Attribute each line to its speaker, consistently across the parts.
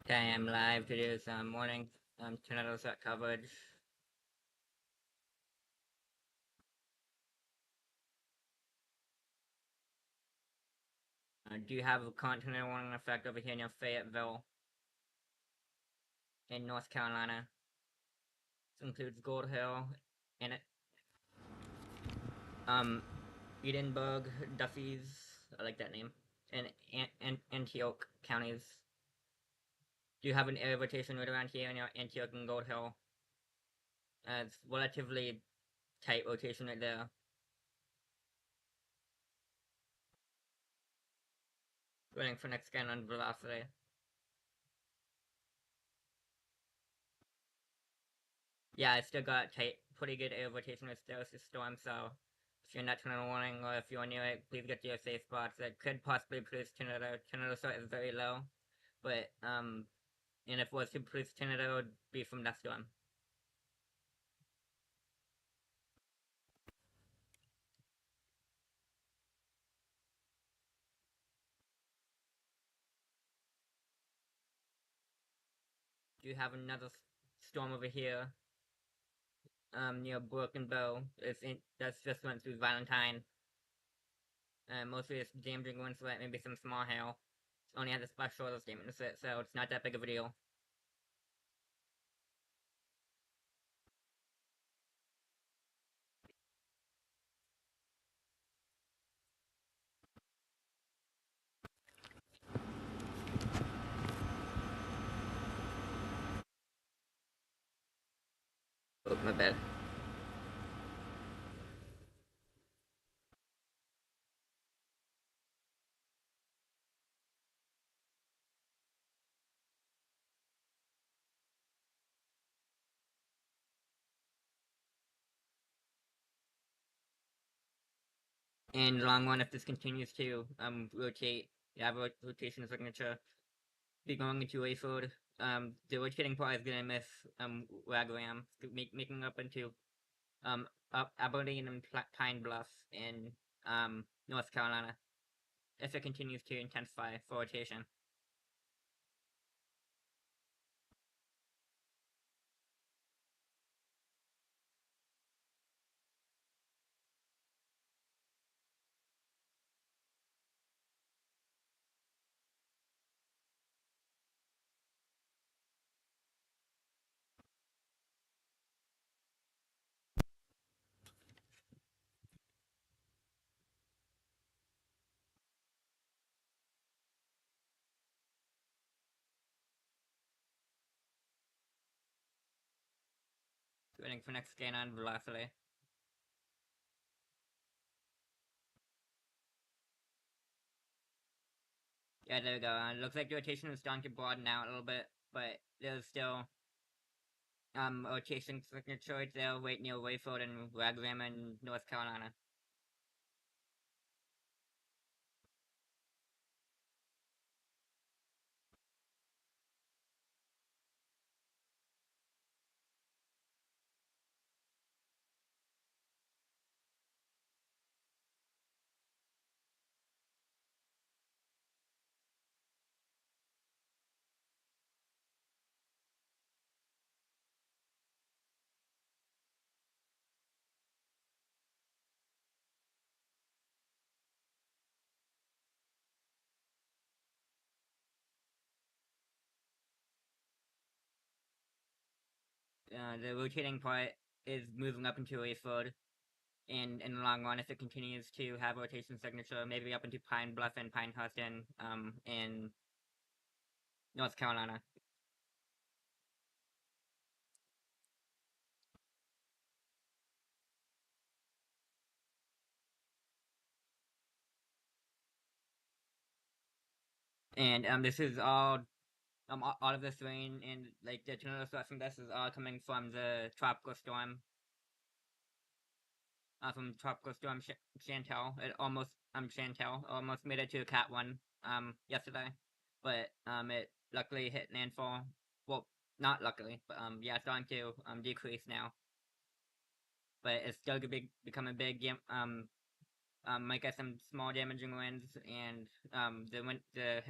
Speaker 1: Okay, I'm live. Today is morning. Tornado set coverage. Do you have a continental warning effect over here near Fayetteville in North Carolina? This includes Gold Hill and um Edinburgh, Duffy's. I like that name. And Antioch counties. Do you have an area rotation right around here near Antioch and Gold Hill? It's relatively tight rotation right there. Waiting for next scan on velocity. Yeah, I still got tight, pretty good air rotation with Stereosis Storm, so if you're not tornado warning or if you're near it, please get to your safe spots. That could possibly produce tornado. Tornado threat is very low, but and if it was to produce tornado, it would be from that storm. Do you have another storm over here? Near Broken Bow. That's just went through Valentine. Mostly it's damaging winds, maybe some small hail. It only has a splash shoulder statement to it, so it's not that big of a deal. Oh, my bad. And long run, if this continues to rotate, yeah, rotation signature, be going into a food. The rotating part is gonna miss Wagram, making up into up Aberdeen and Pine Bluff in North Carolina. If it continues to intensify for rotation. Waiting for next gain on velocity. Yeah, there we go. Looks like the rotation is starting to broaden out a little bit, but there's still rotation signature right there, right near Wayfield and Wagram in North Carolina. The rotating part is moving up into Wayfield, and in the long run, if it continues to have rotation signature, maybe up into Pine Bluff and Pinehurst in North Carolina. And this is all of this rain and like the tornado threat from this is all coming from the tropical storm. From tropical storm Chantel. It almost Chantel almost made it to a Cat 1 yesterday, but it luckily hit landfall. Well, not luckily, but yeah, it's starting to decrease now. But it's still gonna become a big might get some small damaging winds, and the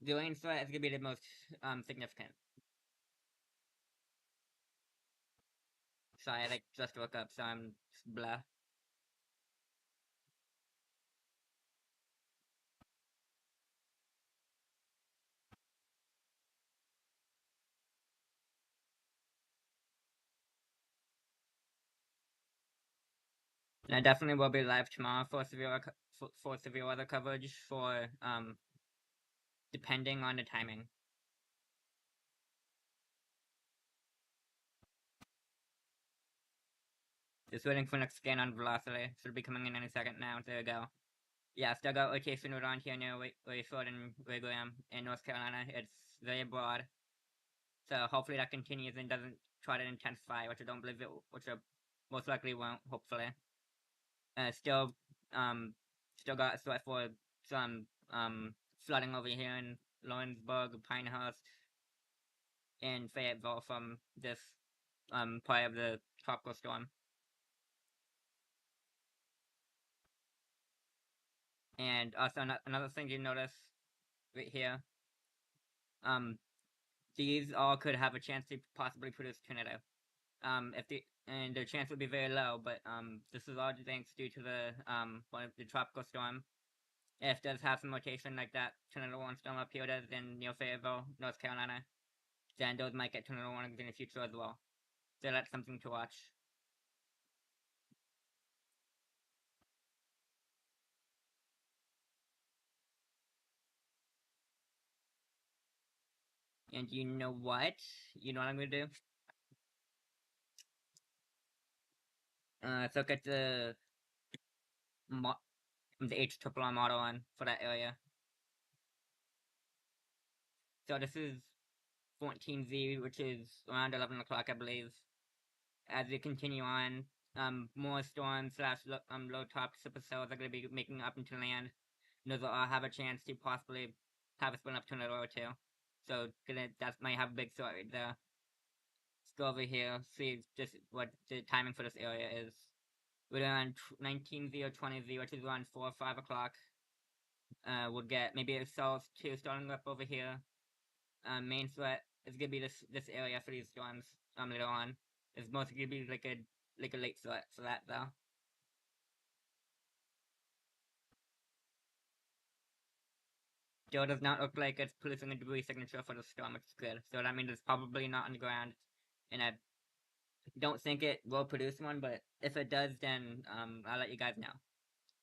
Speaker 1: The rain threat is gonna be the most significant. Sorry, I like just woke up, so I'm just blah. And I definitely will be live tomorrow for for severe weather coverage for depending on the timing. Just waiting for next scan on velocity. Should be coming in any second now. There we go. Yeah, still got rotation around here near Wayford and Graham in North Carolina. It's very broad. So hopefully that continues and doesn't try to intensify, which I don't believe it, which I most likely won't, hopefully. Still, still got a threat for some, flooding over here in Lawrenceburg, Pinehurst, and Fayetteville from this, part of the tropical storm. And also another thing you notice right here, these all could have a chance to possibly produce tornado. If the chance would be very low, but this is all thanks due to the tropical storm. If it does have some rotation like that tornado warning storm up here does in near Fayetteville, North Carolina, then those might get tornado warnings in the future as well. So that's something to watch. And you know what? You know what I'm gonna do? Let's look at the H triple R model on for that area. So this is 14Z, which is around 11 o'clock, I believe. As we continue on, more storms slash low top supercells are going to be making up into land. And those will all have a chance to possibly have a spin up tornado or two. So that might have a big threat right there. Let's go over here, see just what the timing for this area is. We're on 19Z or 20Z, which is around 4 or 5 o'clock. We'll get maybe a cells 2 starting up over here. Main threat is gonna be this area for these storms later on. It's mostly gonna be like a late threat for that though. Still does not look like it's producing a debris signature for the storm, which is good. So that means it's probably not on the ground, and I don't think it will produce one. But if it does, then I'll let you guys know.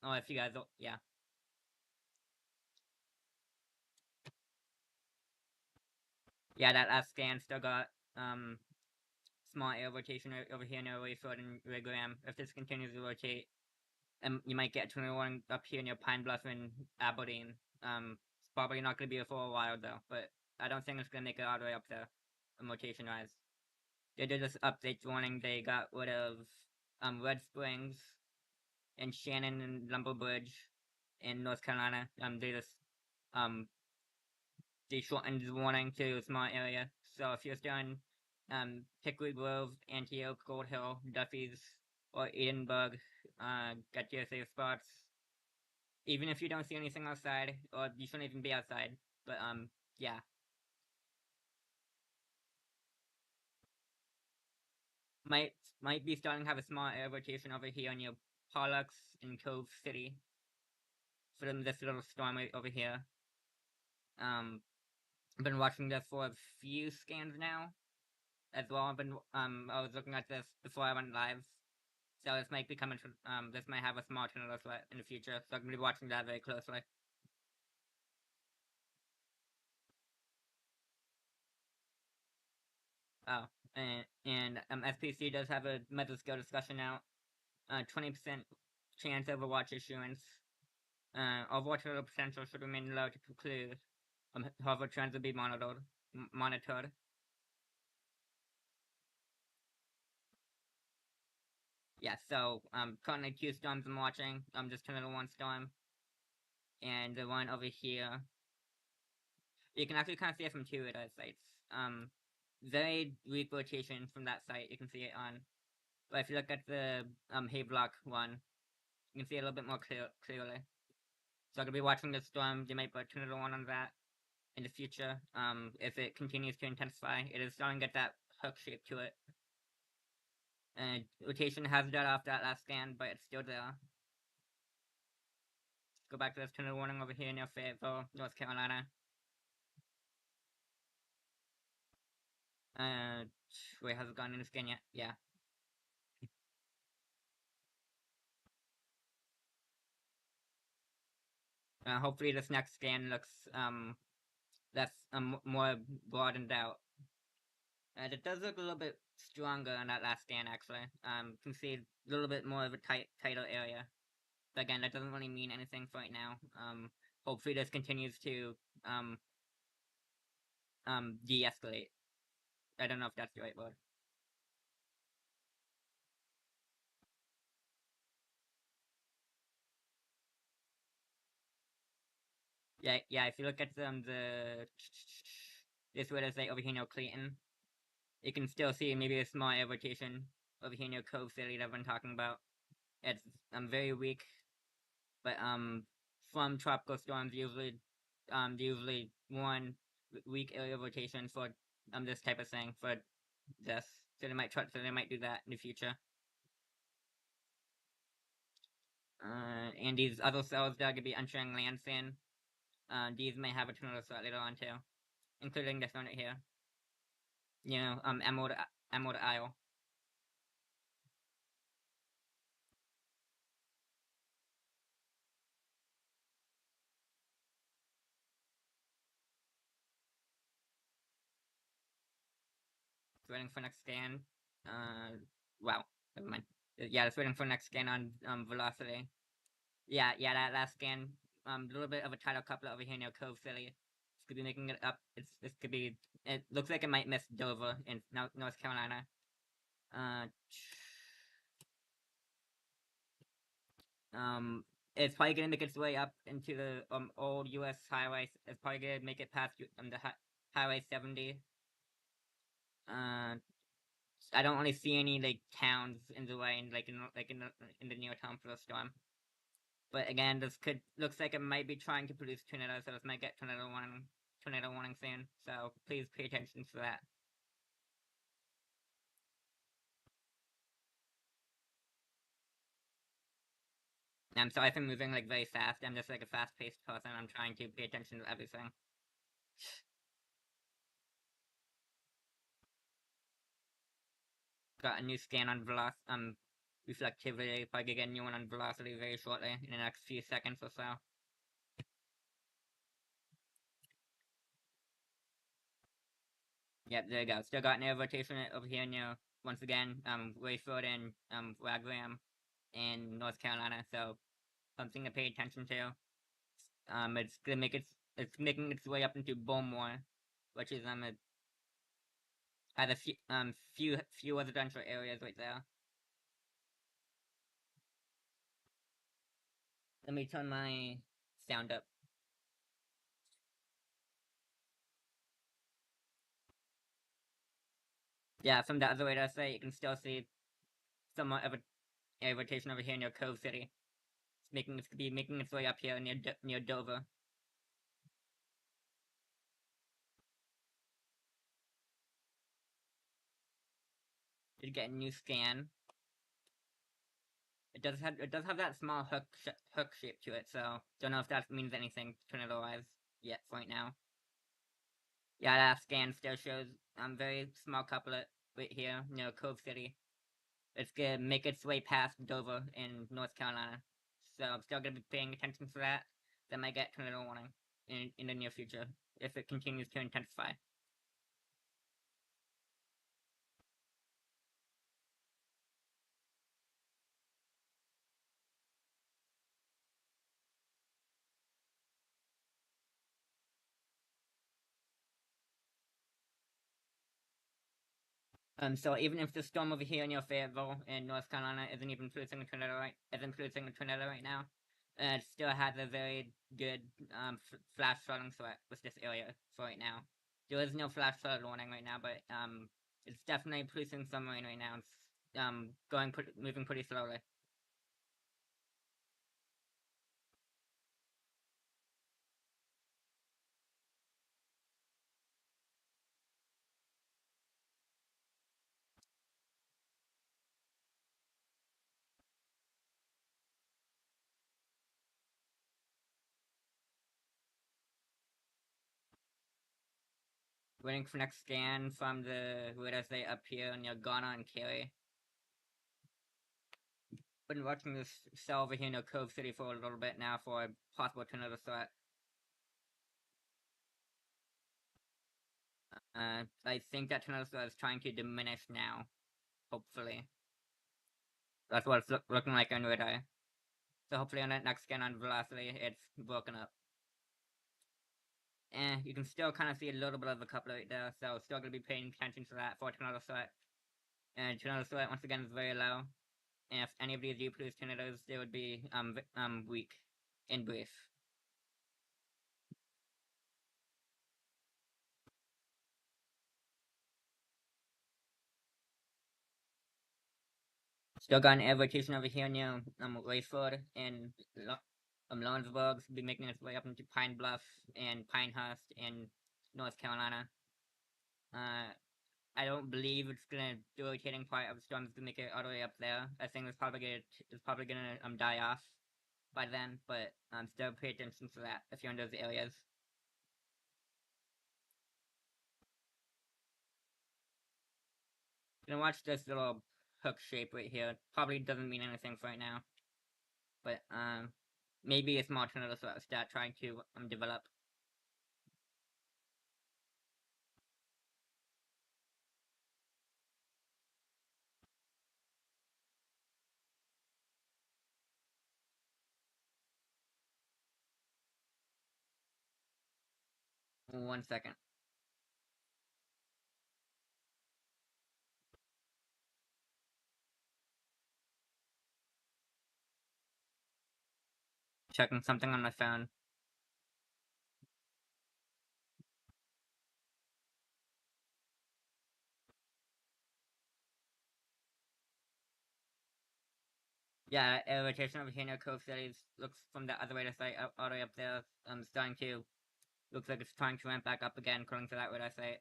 Speaker 1: Oh, if you guys, yeah. Yeah, that last scan still got small air rotation over here near Wayford and Graham. If this continues to rotate, you might get 21 up here near Pine Bluff and Aberdeen. It's probably not going to be for a while though, but I don't think it's going to make it all the way up there, rotation wise. They did this update warning. They got rid of Red Springs and Shannon and Lumber Bridge in North Carolina. They just they shortened the warning to a small area. So if you're still in Hickory Grove, Antioch, Gold Hill, Duffy's, or Edinburgh, get your safe spots. Even if you don't see anything outside, or you shouldn't even be outside. But yeah. Might be starting to have a small air rotation over here near Pollux in Cove City. For this little storm right over here. I've been watching this for a few scans now. As well, I was looking at this before I went live. So this might be coming from, this might have a small tornado threat in the future. So I'm gonna be watching that very closely. Oh, and SPC does have a mesoscale discussion now. 20% chance Overwatch issuance. Overwatch total potential should remain low to preclude. However, trends will be monitored. Yeah, so currently 2 storms I'm watching. Just turning to 1 storm. And the one over here. You can actually kind of see it from 2 of those sites. Very weak rotation from that site. You can see it on. But if you look at the Havelock one, you can see it a little bit more clearly. So I'm gonna be watching the storm. You might put tornado one on that, in the future. If it continues to intensify, it is starting to get that hook shape to it. And rotation has died off that last scan, but it's still there. Go back to this tornado warning over here near Fayetteville, North Carolina. Wait, has it gone into scan yet? Yeah. Hopefully this next scan looks less more broadened out. And it does look a little bit stronger on that last scan actually. Can see a little bit more of a tighter area. But again, that doesn't really mean anything for right now. Hopefully this continues to de-escalate. I don't know if that's the right word. Yeah. If you look at this where they say over here near Clayton, you can still see maybe a small air rotation over here near Cove City that I've been talking about. It's very weak, but from tropical storms usually one weak area rotation for this type of thing for this. So they might do that in the future. And these other cells that could be entering land soon. These may have a tornado threat later on too, including this one right here. You know, Emerald Isle. Waiting for next scan. Wow, never mind. Yeah, it's waiting for next scan on velocity. Yeah, that last scan. A little bit of a tidal couplet over here near Cove City. This could be making it up. This could be. It looks like it might miss Dover in North Carolina. It's probably gonna make its way up into the old U.S. highway. It's probably gonna make it past the Highway 70. I don't really see any like towns in the way, in the near term for the storm. But again, this looks like it might be trying to produce tornadoes, so this might get tornado warning soon. So please pay attention to that. I'm sorry if I'm moving like very fast. I'm just like a fast-paced person. I'm trying to pay attention to everything. Got a new scan on reflectivity. Probably get a new one on velocity very shortly in the next few seconds or so. Yep, there you go. Still got an air rotation over here near, once again, Rayford and Wagram in North Carolina. So something to pay attention to. It's gonna make it's making its way up into Bowmore, which is it has a few residential areas right there. Let me turn my sound up. Yeah, from the other way to say, you can still see somewhat of a rotation over here near Cove City. It's making its way up here near Dover. Did get a new scan. It does have that small hook shape to it, so don't know if that means anything tornado-wise yet right now. Yeah, that scan still shows very small couplet right here near Cove City. It's gonna make its way past Dover in North Carolina, so I'm still gonna be paying attention to that. That might get tornado warning in the near future if it continues to intensify. So even if the storm over here near Fayetteville in North Carolina isn't producing a tornado right now, it still has a very good flash flooding threat with this area for right now. There is no flash flood warning right now, but it's definitely producing some rain right now. It's moving pretty slowly. Waiting for next scan from the radar site up here near Ghana and Kerry. Been watching this cell over here near Cove City for a little bit now for a possible tornado threat. I think that tornado threat is trying to diminish now. Hopefully. That's what it's looking like on radar. So hopefully on that next scan on velocity, it's broken up. And you can still kind of see a little bit of a coupler right there, so still going to be paying attention to that for tornado threat. And tornado threat, once again, is very low. And if any of these do produce tornadoes, they would be weak in brief. Still got an air rotation over here near Rayford and Lawrenceburg. Be making its way up into Pine Bluff and Pinehurst in North Carolina. I don't believe it's gonna the rotating part of the storm is gonna make it all the way up there. I think it's probably gonna die off by then, but still pay attention to that if you're in those areas. Gonna watch this little hook shape right here. Probably doesn't mean anything for right now, but maybe a small tornado start trying to develop. One second. Checking something on my phone. Yeah, air rotation over here near Cove City looks from the other radar site all the way up there. Starting to looks like it's trying to ramp back up again, according to that radar site.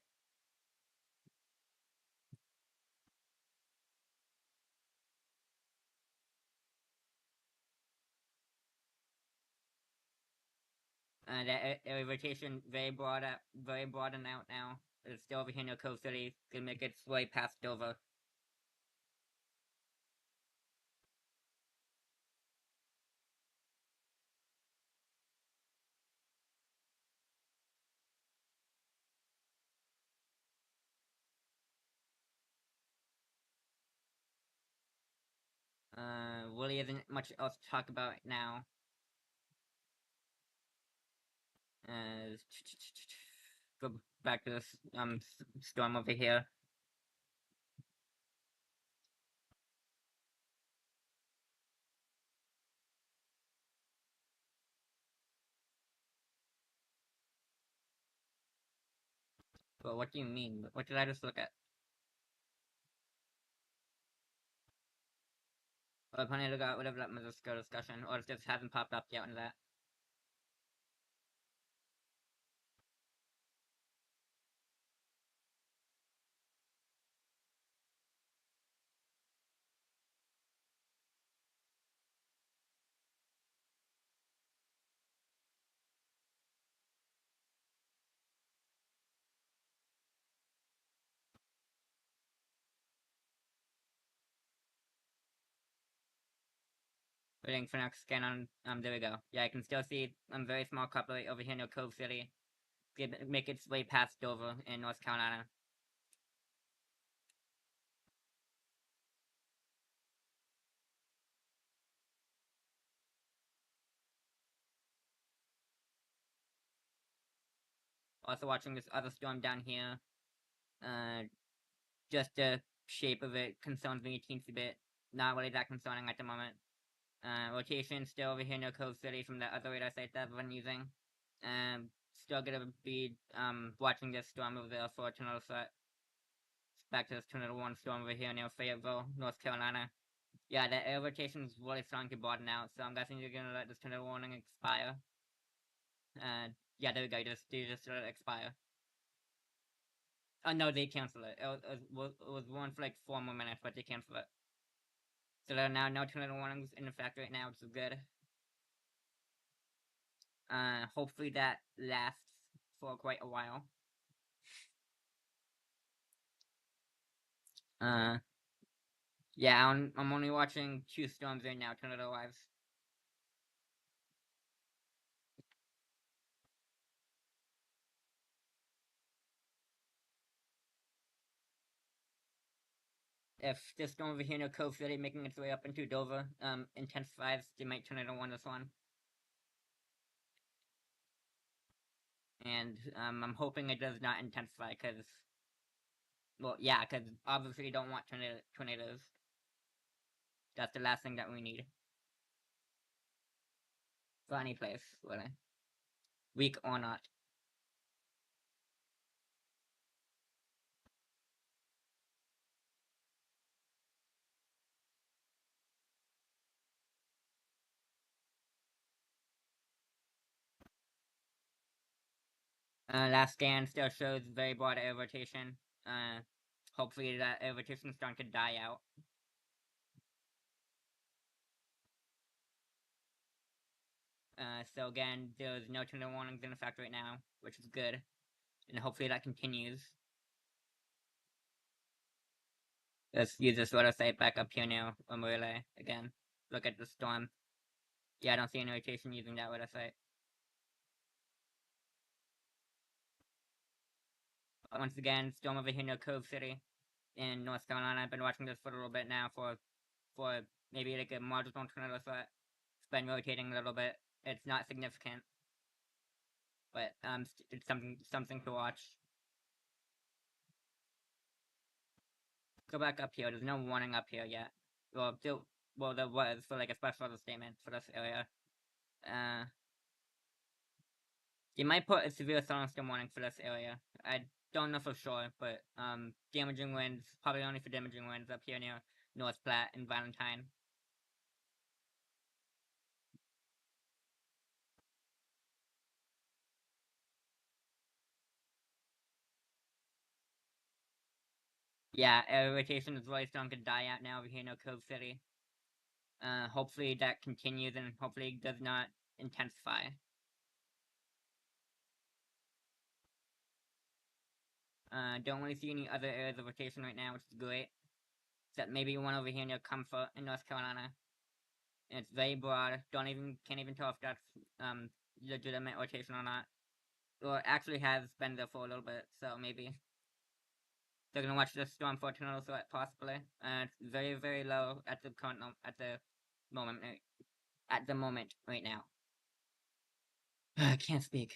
Speaker 1: The air rotation very broad and out now. It's still over here near Cove City. Gonna make its way past Dover. Really isn't much else to talk about now. Go back to this storm over here. But what do you mean? What did I just look at? Or plenty to go whatever that was a discussion, or it just hasn't popped up yet in that. Waiting for next scan on there we go. Yeah, I can still see very small coupler over here near Cove City. Make its way past Dover in North Carolina. Also watching this other storm down here. Just the shape of it concerns me a teensy bit. Not really that concerning at the moment. Rotation still over here near Cove City from the other radar site that I've been using. Still gonna be watching this storm over there for a tornado threat. Back to this tornado one storm over here near Fayetteville, North Carolina. Yeah, the air rotation is really starting to broaden out, so I'm guessing you're gonna let this tornado warning expire. Yeah, there we go. You just let it expire. Oh no, they canceled it. It was one for like 4 more minutes, but they canceled it. So there are now no tornado warnings in effect right now, which is good. Hopefully that lasts for quite a while. Uh, yeah, I'm only watching 2 storms right now, tornado wise. If this storm over here near Cove City making its way up into Dover, intensifies, they might tornado one this one. And I'm hoping it does not intensify, because, well, yeah, because obviously you don't want tornadoes. That's the last thing that we need. For any place, really. Weak or not. Last scan still shows very broad air rotation. Hopefully that air rotation is starting to die out. So again, there's no tornado warnings in effect right now, which is good. And hopefully that continues. Let's use this weather site back up here now on relay again. Look at the storm. Yeah, I don't see any rotation using that weather site. Once again, storm over here near Cove City in North Carolina. I've been watching this for a little bit now for maybe like a marginal tornado threat. It's been rotating a little bit. It's not significant, but it's something to watch. Go back up here. There's no warning up here yet. Well, there was for like a special weather statement for this area. You might put a severe thunderstorm warning for this area. I don't know for sure, but damaging winds, probably only for damaging winds up here near North Platte and Valentine. Yeah, air rotation is really starting to die out now over here near Cove City. Hopefully that continues and hopefully does not intensify. Don't really see any other areas of rotation right now, which is great. Except maybe one over here near Comfort in North Carolina. And it's very broad. Can't even tell if that's legitimate rotation or not. Or it actually has been there for a little bit, so maybe they're gonna watch this storm for tornado threat possibly. It's very, very low at the current moment at the moment right now. I can't speak.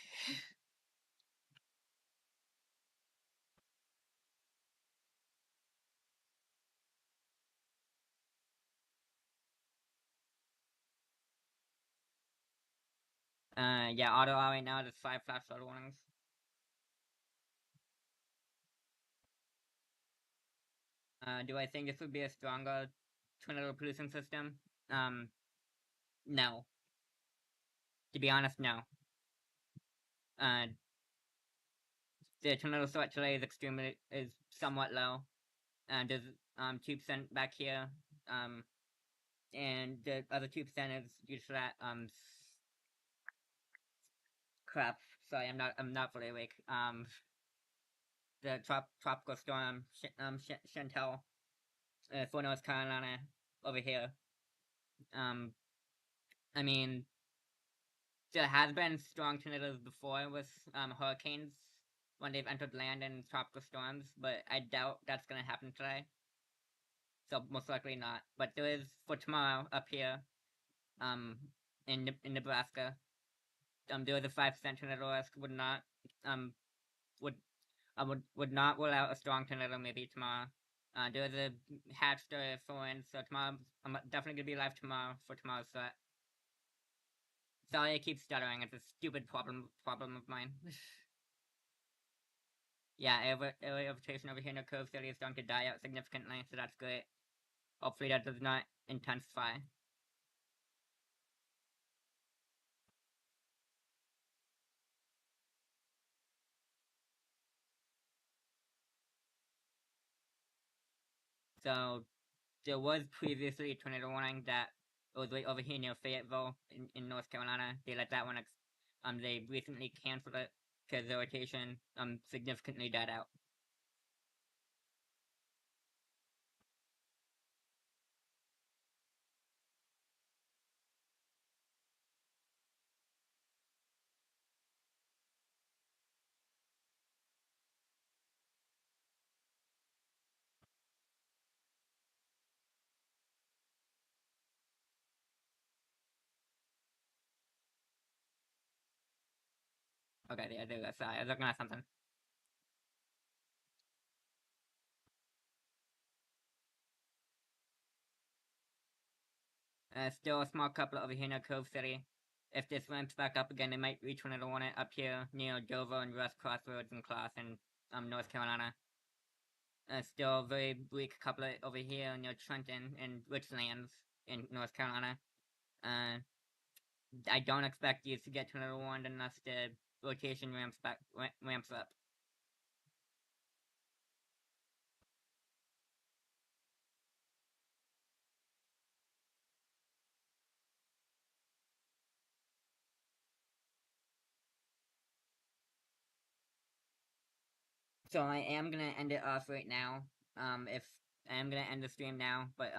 Speaker 1: Yeah, auto right now there's 5 flash flood warnings. Do I think this would be a stronger tornado producing system? No. To be honest, no. Uh, the tornado threat today is somewhat low. There's 2% back here. And the other 2% is due to that crap. Sorry, I'm not fully awake. The tropical storm Chantel for North Carolina over here. I mean, there has been strong tornadoes before with hurricanes when they've entered land in tropical storms, but I doubt that's gonna happen today. So most likely not. But there is for tomorrow up here, um, in Nebraska. There is a 5% tornado risk. Um would would not rule out a strong tornado maybe tomorrow. There's a hatch there for wind, so tomorrow I'm definitely gonna be live tomorrow for tomorrow's set. Sorry, I keep stuttering. It's a stupid problem of mine. Yeah, air rotation over here in the Cove City is starting to die out significantly, so that's great. Hopefully that does not intensify. So there was previously a tornado warning that was right over here near Fayetteville in North Carolina. They let that one they recently canceled it because the rotation significantly died out. Okay, yeah, there you go. Sorry, I was looking at something. Still a small couple over here near Cove City. If this ramps back up again, they might reach one of the one up here near Dover and Russ Crossroads and Class in North Carolina. Still very bleak couple over here near Trenton and Richlands in North Carolina. I don't expect these to get to another one unless the rotation ramps up. So I am gonna end it off right now. If I am gonna end the stream now, but